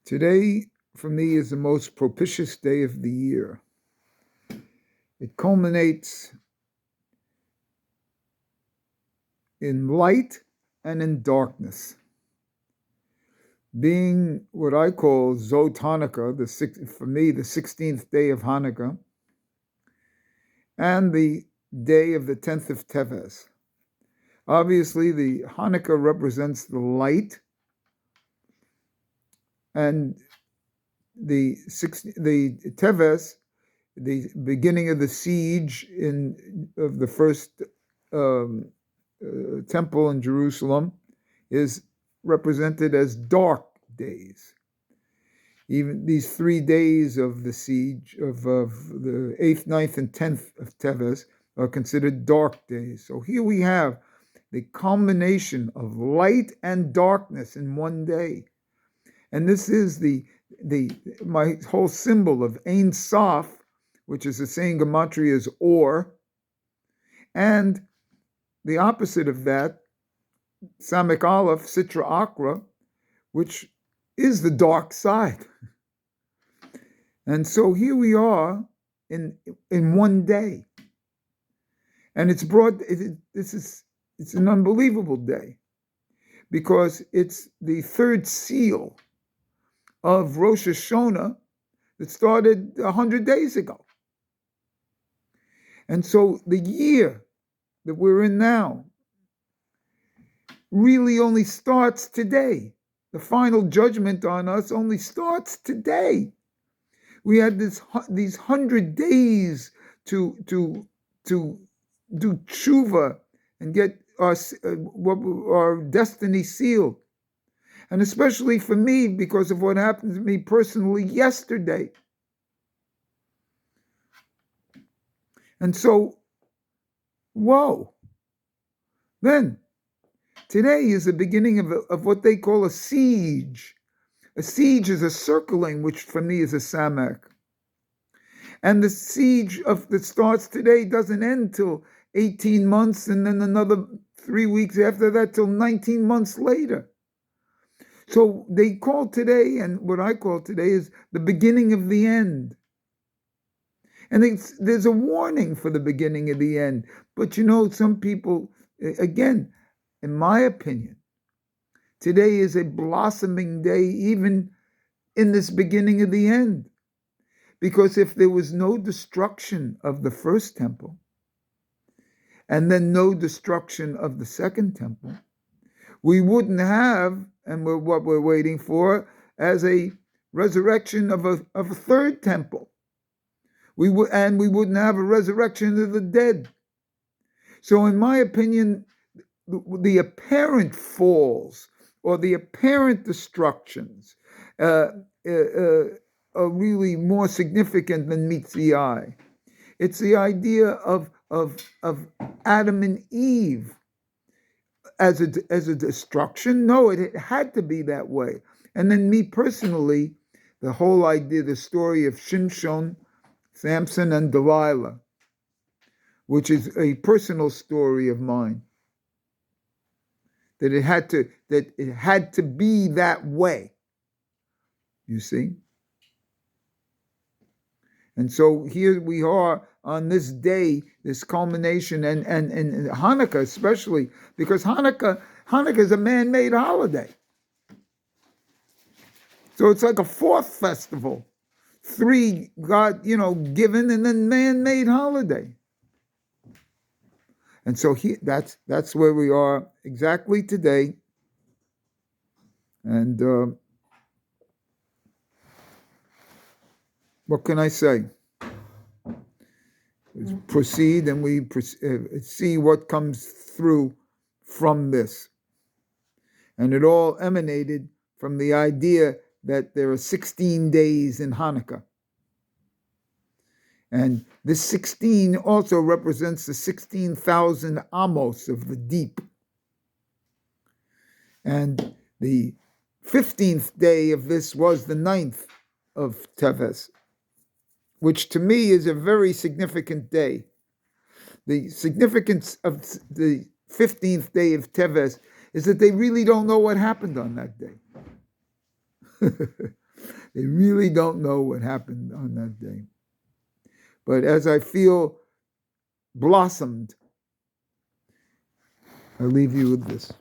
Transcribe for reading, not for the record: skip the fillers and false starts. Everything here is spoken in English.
Today, for me, is the most propitious day of the year. It culminates in light and in darkness. Being what I call Zot Hanukkah, for me, the 16th day of Hanukkah, and the day of the 10th of Tevet. Obviously, the Hanukkah represents the light, and the Teves, the beginning of the siege of the first temple in Jerusalem, is represented as dark days. Even these 3 days of the siege of the 8th, 9th, and 10th of Teves are considered dark days. So here we have the culmination of light and darkness in one day. And this is my whole symbol of Ein Sof, which is the same gematria as Or, and the opposite of that, Samek Aleph, Sitra Akra, which is the dark side. And so here we are in one day. And it's an unbelievable day because it's the third seal of Rosh Hashanah that started 100 days ago. And so the year that we're in now really only starts today. The final judgment on us only starts today. We had these 100 days to do tshuva and get our destiny sealed. And especially for me, because of what happened to me personally yesterday. And so, whoa. Then, today is the beginning of what they call a siege. A siege is a circling, which for me is a samak. And the siege that starts today doesn't end till 18 months, and then another 3 weeks after that till 19 months later. So they call today, and what I call today is the beginning of the end. And there's a warning for the beginning of the end. But some people, again, in my opinion, today is a blossoming day even in this beginning of the end. Because if there was no destruction of the first temple, and then no destruction of the second temple, we wouldn't have, and what we're waiting for, as a resurrection of a third temple. We wouldn't have a resurrection of the dead. So in my opinion, the apparent falls or the apparent destructions are really more significant than meets the eye. It's the idea of Adam and Eve as a destruction. No, it had to be that way. And then me personally, the whole idea, the story of Shimshon, Samson, and Delilah, which is a personal story of mine. That it had to be that way. You see? And so here we are on this day, this culmination, and Hanukkah especially, because Hanukkah is a man-made holiday. So it's like a fourth festival. 3 God, given, and then man-made holiday. And so that's where we are exactly today. And what can I say? We proceed, and we see what comes through from this. And it all emanated from the idea that there are 16 days in Hanukkah. And this 16 also represents the 16,000 amos of the deep. And the 15th day of this was the 9th of Teves, which to me is a very significant day. The significance of the 15th day of Teves is that they really don't know what happened on that day. They really don't know what happened on that day. But as I feel blossomed, I leave you with this.